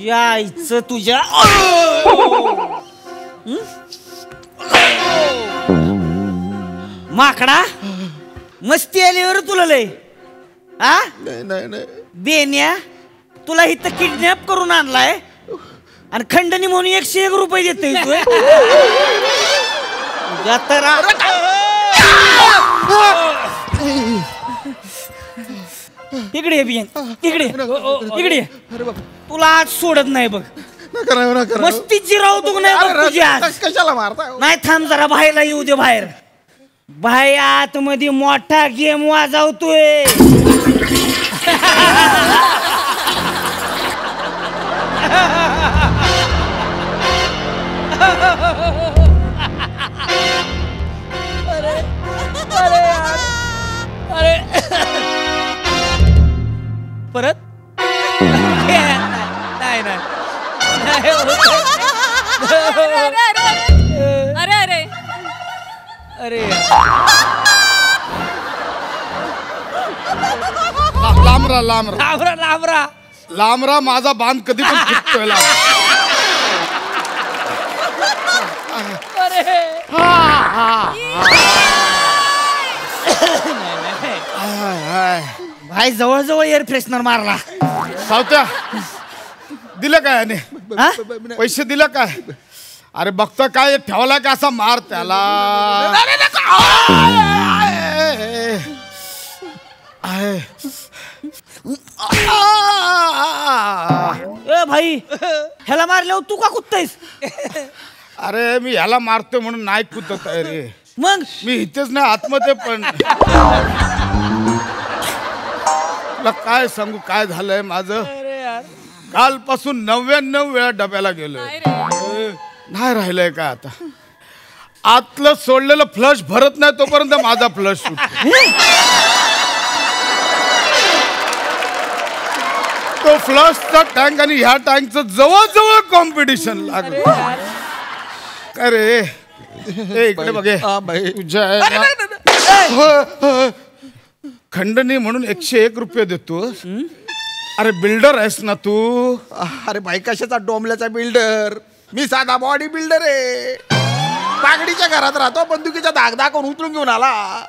यायचं तुझ्या माकडा मस्ती आलीवर तुला लय आ नाही बेन्या तुला इथं किडनॅप करून आणलाय आणि खंडणी म्हणून 101 रुपये देतोय तू इकडे बियन इकडे तुला आज सोडत नाही बघ मस्ती जिराव तू नाही कशाला मारता नाही थांब जरा बाहेरला येऊ दे बाहेर बाहेर आतमध्ये मोठा गेम वाजवतोय अरे परत नाही अरे अरे लांबरा माझा बांध कधी पण फुटतोय भाई जवळ एअर फ्रेशनर मारला सावत्या दिलं काय पैसे दिलं काय अरे बघतो काय ठेवला का असा मार त्याला भाई ह्याला मारल्यावर तू का कुदतयस अरे मी ह्याला मारतोय म्हणून नाही कुदत आहे रे मग मी इथेच नाही आतमध्ये पण तुला काय सांगू काय झालंय माझं कालपासून 99 वेळा डब्याला गेलोय नाही राहिलंय का आता आतलं सोडलेलं फ्लश भरत नाही तोपर्यंत माझा फ्लश सुटतो तो फ्लशचा टँक आणि ह्या टँकचं जवळजवळ कॉम्पिटिशन लागलं अरे इकडे बघे तुझ्या खंडणी म्हणून 101 रुपये देतो अरे बिल्डर आहेस ना तू अरे भाई कशाचा डोंबल्याचा बिल्डर मी साधा बॉडी बिल्डर आहे पागडीच्या घरात राहतो बंदुकीचा धाक दाखवून उतरून घेऊन आला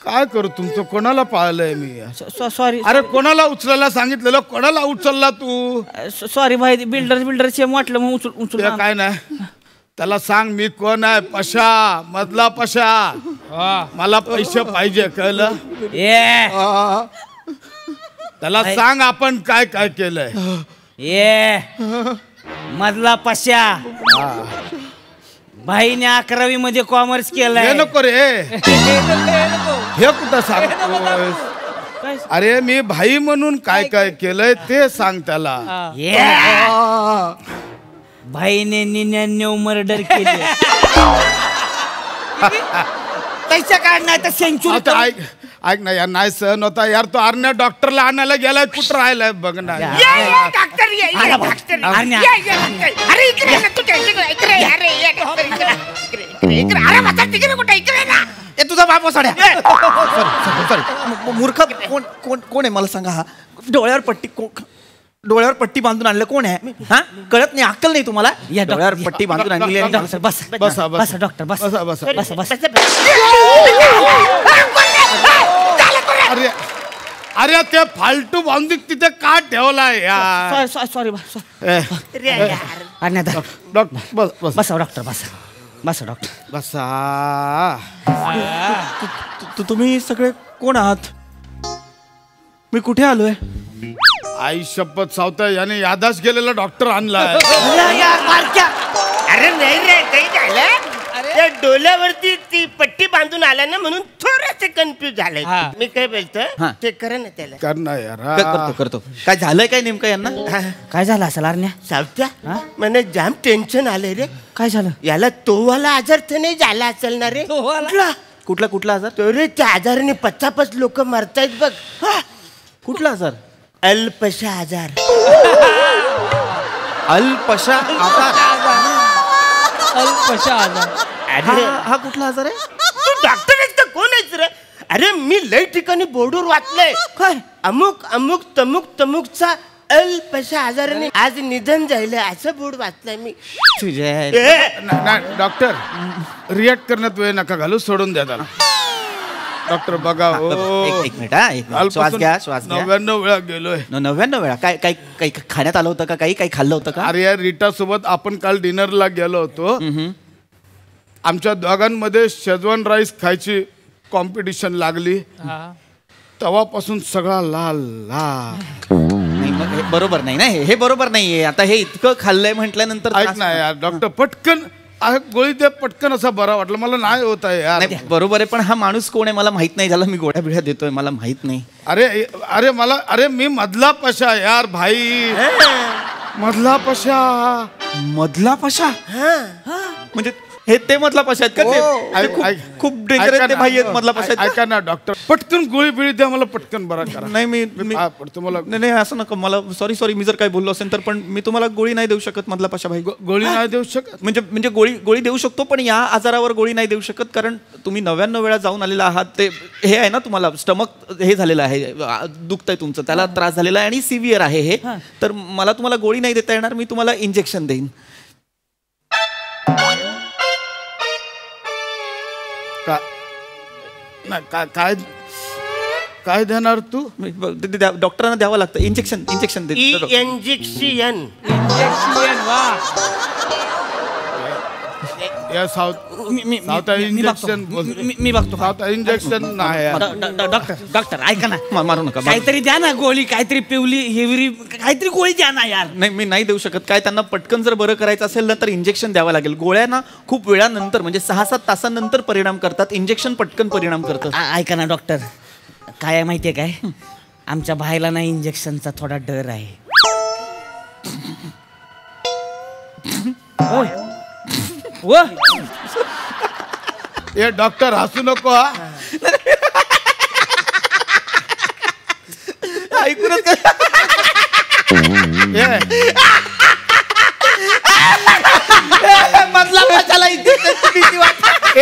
काय करू तुमचं कोणाला पाळलंय मी सॉरी अरे कोणाला उचलायला सांगितलेलं कोणाला उचलला तू सॉरी भाई बिल्डर वाटलं मग उचल काय नाही त्याला सांग मी कोण आहे पशा मधला पशा मला पैसे पाहिजे कळलं त्याला सांग आपण काय काय केलंय मधला पशा भाईने 11वी मध्ये कॉमर्स केलंय नको रे हे कुठं सांग अरे मी भाई म्हणून काय काय केलंय ते सांग त्याला भाईने 99 मर्डर केले पैसा काढणार तर सेंचुरी ऐक ना यार नाही सहन होता यार तो आरण्या डॉक्टरला आणायला गेलाय कुठं राहिलाय बघ ना तुझा बाप साड्या मूर्ख कोण आहे मला सांगा हा डोळ्यावर पट्टी बांधून आणलं कोण आहे हा कळत नाही अक्कल नाही तुम्हाला या डोळ्यावर पट्टी बांधून आणली बस डॉक्टर बस अरे अरे ते फालतू बांधून तिथे का ठेवलाय यार सॉरी बसा डॉक्टर बसा डॉक्टर बसा तुम्ही सगळे कोण आहात मी कुठे आलोय आई शपथ सावता याने यादाश गेलेला डॉक्टर आणलाय अरे नाही रे काही झालं त्या डोल्यावरती ती पट्टी बांधून आला ना म्हणून थोडंसं कन्फ्युज झालंय मी काय बोलतो ते कर ना त्याला कर ना यार करतो काय झालंय काय नेमकं यांना काय झालं असेल आरण्या सावत्या मला जाम टेन्शन आलंय रे काय झालं याला तोवाला आजार तर नाही झाला असेल ना रे कुठला आजार तो रे त्या आजाराने 50 लोक मरतायत बघ कुठला आजार अल्पशा आजार अल्पशा आजार हा कुठला आजार आहे तू डॉक्टर आहेस का कोण आहेस रे अरे मी लई ठिकाणी बोर्डवर वाचलंय काय अमुक तमुकचा अल्पशा आजाराने आज निधन झालं असं बोर्ड वाचलंय मी. नाही डॉक्टर रिॲक्ट करण्यात वेळ नका घालू, सोडून द्या त्याला. डॉक्टर बघा एक मिनिट हा, एक मिनिट. श्वास घ्या, श्वास घ्या. 99 वेळा गेलोय. 99 वेळा. काय काय काही खाण्यात आलं होतं का? काही खाल्लं होतं का? अरे यार रीटा सोबत आपण काल डिनरला गेलो होतो. आमच्या दोघांमध्ये शेजवान राईस खायची कॉम्पिटिशन लागली. तेव्हापासून सगळा लाल लाल. हे बरोबर नाही ना, हे बरोबर नाहीये. आता हे इतकं खाल्लंय म्हटल्यानंतर ऐक ना यार डॉक्टर, पटकन गोळी दे पटकन, असा बरा वाटलं मला. नाही होत आहे यार. बरोबर आहे, पण हा माणूस कोण आहे मला माहित नाही, ज्याला मी गोळ्या बिळ्या देतोय मला माहित नाही. अरे मी मधला पशा यार भाई, मधला पशा. मधला पशा म्हणजे हे ते मधला पशा आहेत का? ते खूप डेंजर आहेत ते भाई आहेत मधला पशा. ऐका ना डॉक्टर, पटकन गोळी बिळी द्या मला, पटकन बरा करा. नाही मी तुम्हाला नाही असं नका मला. सॉरी मी जर काही बोललो असेल तर, पण मी तुम्हाला गोळी नाही देऊ शकत मधला पशा भाई. गोळी नाही देऊ शकत म्हणजे गोळी देऊ शकतो, पण या आजारावर गोळी नाही देऊ शकत. कारण तुम्ही 99 वेळा जाऊन आलेला आहात. ते हे आहे ना, तुम्हाला स्टमक हे झालेलं आहे, दुखतंय तुमचं, त्याला त्रास झालेला आहे आणि सिव्हिअर आहे हे. तर मला तुम्हाला गोळी नाही देता येणार, मी तुम्हाला इंजेक्शन देईन. काय काय देणार तू? डॉक्टरांना द्यावं लागतं इंजेक्शन. इंजेक्शन दे. इंजेक्शन. या साऊथ इंजेक्शन मी बघतो. साऊथ इंजेक्शन नाही. डॉक्टर ऐका ना, मारू नका. काहीतरी द्या ना गोळी, काहीतरी पिवली हेवरी काहीतरी गोळी द्या ना यार. नाही मी नाही देऊ शकत. काय त्यांना पटकन जर बरं करायचं असेल ना तर इंजेक्शन द्यावं लागेल. गोळ्या ना खूप वेळानंतर म्हणजे 6-7 तासांनंतर परिणाम करतात, इंजेक्शन पटकन परिणाम करतात. ऐका ना डॉक्टर, काय आहे माहितीये काय, आमच्या भाईला ना इंजेक्शनचा थोडा डर आहे. ए डॉक्टर हसू नको हा. ऐकूनच मधला पशाला इंजेक्शनची भीती वाटते.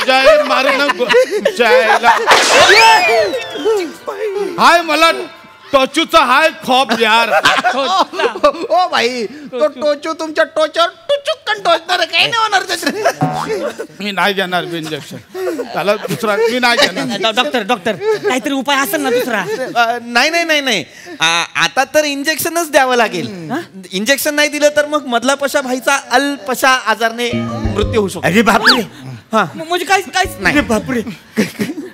जय मारू नको. हाय मला टोचूचा हाय खॉप यार. ओ भाई, तो टोचू तुमच्या टोचावर टुचुक्कन टोचणार, काही नाही होणार त्याच्यात. मी नाही घेणार इंजेक्शन. त्याला दुसरा मी नाही घेणार. डॉक्टर काहीतरी उपाय असेल ना दुसरा? नाही आता तर इंजेक्शनच द्यावं लागेल. इंजेक्शन नाही दिलं तर मग मधला पशा भाईचा अल्पशा आजारने मृत्यू होऊ शकतो. अरे बापरे. हा म्हणजे काहीच नाही. बापरे.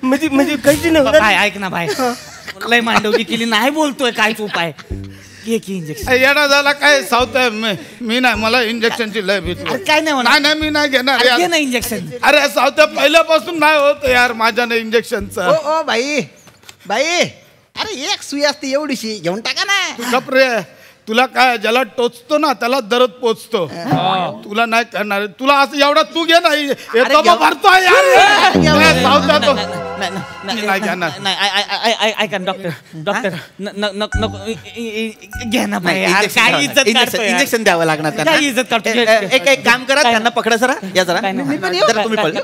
म्हणजे काहीच नाही. भाई ऐक ना भाई, लय मांडवली केली, नाही बोलतोय काहीच उपाय. इंजेक्शन येणा झाला काय साऊथ आहे. मी नाही, मला इंजेक्शनची लय भीती. काय नाही होणार. नाही मी नाही घेणार यार. ना इंजेक्शन. अरे साऊथ पहिल्यापासून नाही होत यार माझ्याने इंजेक्शनचं. ओ भाई, अरे एक सुई असते एवढीशी, घेऊन टाका ना. गप रे. तुला काय, ज्याला टोचतो ना त्याला दरद पोचतो. तुला नाही करणार. तुला असं एवढा तू घे नाही भरतोय नाही घेणार. ऐका डॉक्टर नको घ्या ना भाई. इंजेक्शन द्यावं लागणार त्यांना. इज्जत करतो. एक काम करा, त्यांना पकडा जरा. या जरा तुम्ही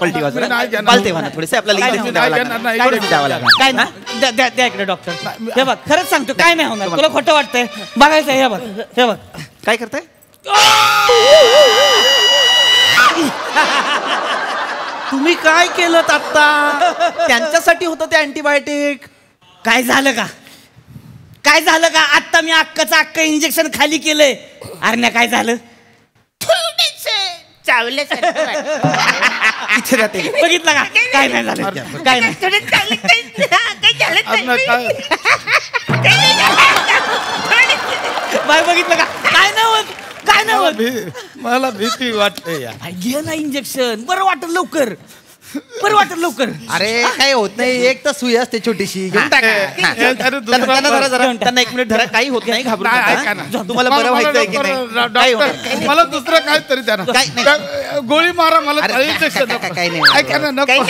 पलटी वाजवा. पालते म्हणा थोडेसे. आपल्याला इंजेक्शन द्यावं लागणार. काय ना द्या इकडे डॉक्टर. हे बघ खरंच सांगतो, काय नाही होणार. तुला खोटं वाटतंय? बघायचं. हे बघ काय करताय. तुम्ही काय केलं आता? त्यांच्यासाठी होतं ते अँटीबायोटिक. काय झालं का आता मी अक्क इंजेक्शन खाली केलंय. अरे काय झालं? इथे राहते. बघितलं का? काय नाही झालं. काय नाही. बाय बघितलं का? काय नाही होत. मला भीती वाटते यार. घे ना इंजेक्शन, बरं वाटत लवकर. अरे काही होत नाही, एक तर सुई असते छोटीशी, घेऊन टाका. त्यांना 1 मिनिट धरा. काही होत नाही, घाबरू नका. तुम्हाला बरं व्हायचंय की नाही? मला दुसरं काहीतरी द्या ना. गोळी मारा मला. इंजेक्शन काही नाही. ऐका ना नको.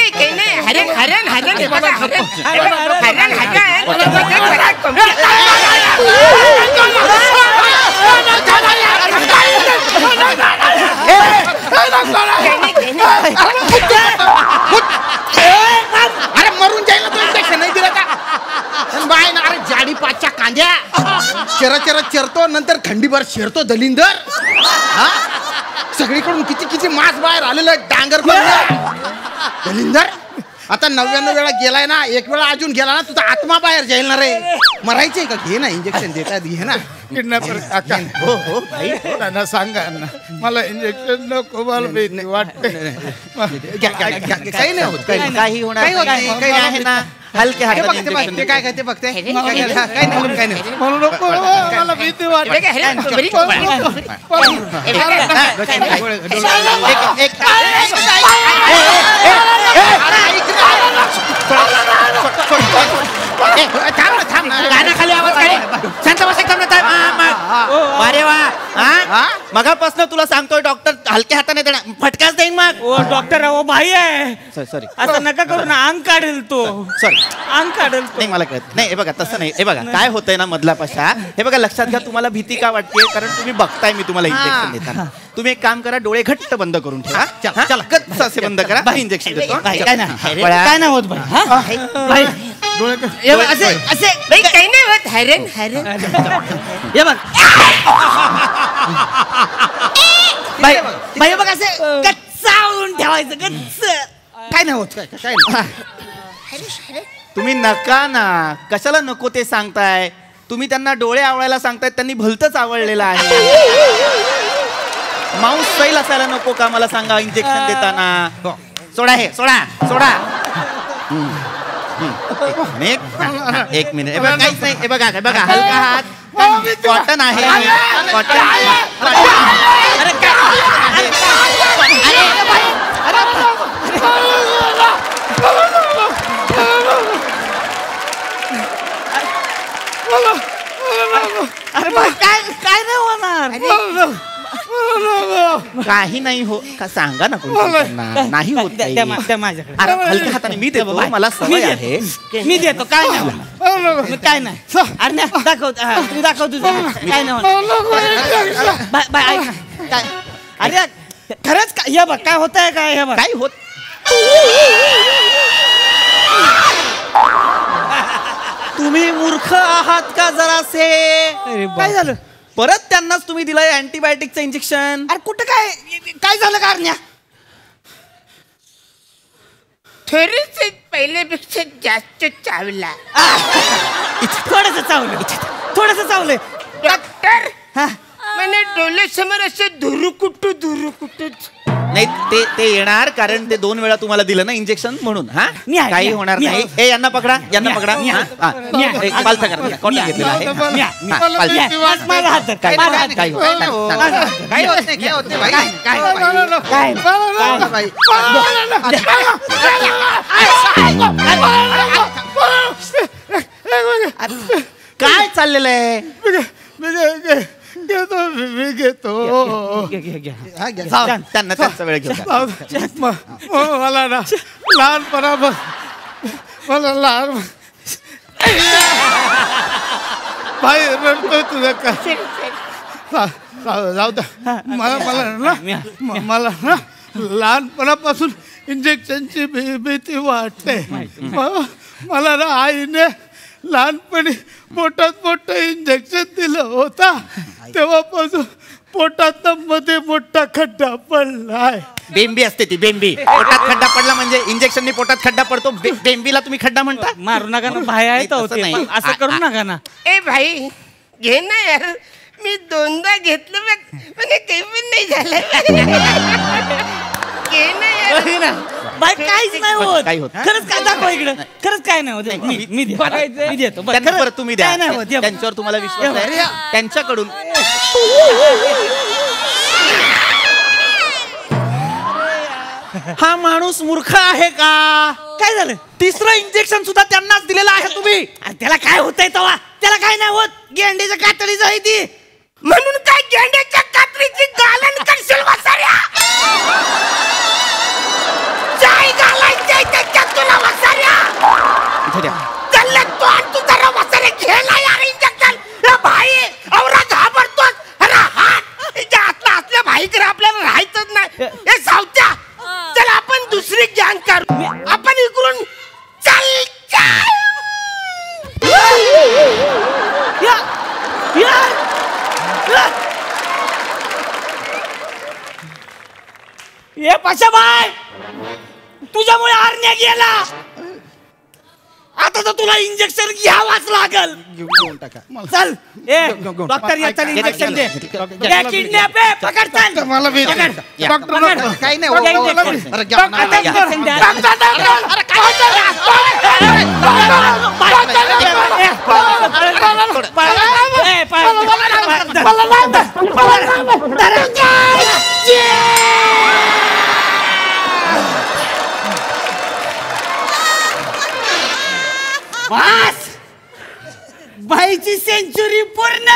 अरे मरून जाईल तो इंजेक्शन नाही दिलं का? बाय ना. अरे जाडी पाचच्या कांद्या चरतो नंतर खंडीभर शिरतो दलिंदर. हा सगळीकडून किती किती मास बाहेर आलेलं आहे डांगर दलिंदर. आता 99 वेळा गेलाय ना, एक वेळा अजून गेला ना तुझा आत्मा बाहेर जाईल ना रे. मरायचंय का? घे ना इंजेक्शन देतात, घे ना. किडनॅपर काका. हो हो भाई त्यांना सांगा ना मला इंजेक्शन नको, मला भीती वाटते. काही नाही होत, काही होणार काही होत नाही, नाही, काही आहे ना. हलके हाताने ते injection काय काय ते बघते काही नाही. म्हणू नको, मला भीती वाटते. गाण्याखाली आवाज काढे. शांत बस एकदम. अरे वा, मगापासून तुला सांगतोय डॉक्टर हलक्या हाताने देणार, फटकाच देईन मग. ओ डॉक्टर अहो भाई आहे. सॉरी असं नका करू ना, अंग काढेल तो. सॉरी अंग काढेल तो. नाही मला कळत नाही. हे बघा तसं नाही. हे बघा काय होतंय ना मधला पशा. हे बघा लक्षात घ्या, तुम्हाला भीती का वाटते कारण तुम्ही बघताय मी तुम्हाला इंजेक्शन देताना. तुम्ही एक काम करा, डोळे घट्ट बंद करून ठेवा. चला गच्च असे बंद करा. इंजेक्शन देतो. काय नाही होत भाई. असे असे काही नाही होत. हैराण हैराण. हे बघ भाई बघ असे कच्चावून ठेवायचं गच्च. काय नाही होत, काय नाही. तुम्ही नका ना, कशाला नको ते सांगताय. तुम्ही त्यांना डोळे आवळायला सांगताय, त्यांनी भलतंच आवडलेलं आहे. माऊस सैल असायला नको का मला सांगा इंजेक्शन देताना. सोडा हे, सोडा सोडा. एक मिनिट. हे बघा काहीच नाही. हे बघा हलका हात. कॉटन आहे. कॉटन. अरे भाई काय नाही होणार. काही नाही हो का सांगा ना कोणी त्यांना. नाही होत काही. माझ्याकडे अरे हलक्या हाताने मी देतो, मला सवय आहे. मी देतो. काय नाही होणार. काय नाही. अरे दाखव, तू दाखव तुझं. काय नाही होणार. बाय ऐक काय. अरे खरंच काय हे बघ काय होत आहे काय. हे बघ काही होत. तुम्ही मूर्ख आहात का जरासे. काय झालं. परत त्यांनाच तुम्ही दिलंय अँटीबायोटिकचं इंजेक्शन. अरे कुठं काय झालं कारण्या. थोडेसे पहिल्यापेक्षा जास्त चावला. थोडस चावलंय. डॉक्टर म्हणे डोळ्यासमोर असं धुरुकुटू नाही ते येणार कारण ते 2 वेळा तुम्हाला दिलं ना इंजेक्शन म्हणून. हा काही होणार नाही. ए यांना पकडा, यांना पकडा. पालथा करा. कॉटन घेतलेला आहे. माझा हात धर. काही माझा हात धर. काही काही होत नाही, काय होत नाही भाई. काय चाललेलं आहे. मी घेतो. त्यांना त्यांचा वेळ घेऊ. मला ना लहानपणा मला लहान भाई रडतोय तुझं काय. जाऊ द्या. मला ना लहानपणापासून इंजेक्शनची भीती वाटते. मला ना आईने लहानपणी पोटात मोठं इंजेक्शन दिलं होता, तेव्हापासून पोटात मध्ये मोठा खड्डा पडलाय. बेंबी असते ती बेंबी. पोटात खड्डा पडला म्हणजे इंजेक्शननी पोटात खड्डा पडतो. बेंबीला तुम्ही खड्डा म्हणता. मारू नका ना भाई आहे तो. असं करू नका ना. ए भाई घे ना यार. मी 2दा घेतलं म्हणजे काही पण नाही झालं. घे ना यार. बाई काहीच नाही होत. काही होत. खरंच काय दाखव इकडं. खरंच काय नाही होत. मी देतो. त्यांना परत तुम्ही द्या. काय नाही होत. त्यांच्यावर तुम्हाला विश्वास आहे. त्यांच्याकडून हा माणूस मूर्ख आहे का. काय झालं. 3रं इंजेक्शन सुद्धा त्यांनाच दिलेलं आहे तुम्ही. त्याला काय होतंय तवा. त्याला काय नाही होत. गेंडीच्या कातडीचं आहे ती. म्हणून काय गेंड्याच्या कात्रीची गालन करशील वसाऱ्या. जाय घालायचंय त्याच्यात तुला वसाऱ्या. चाललं तो आणि तू जरा वसाऱ्या घ्यायला यार इंजेक्शन. भाई औरा घाबरतोस. अरे हात आतला असल्या भाईकडे आपल्याला राहायचंच नाही. हे सावत्या चल आपण दुसरी गॅंग करू. आपण इकडून चल. या ए पाशाबाई, तुझ्यामुळे आरण्या गेला. आता तर तुला इंजेक्शन घ्यावाच लागल. घेऊन टाका. चल ए डॉक्टर या, चल इंजेक्शन दे. किडनॅप आहे, पकड चल. मला भी पकड. डॉक्टर पकड. नको. काही नाही पकड हो. इंजेक्शन. अरे घ्या ना. इंजेक्शन द्या. बाईची सेंचुरी पूर्ण.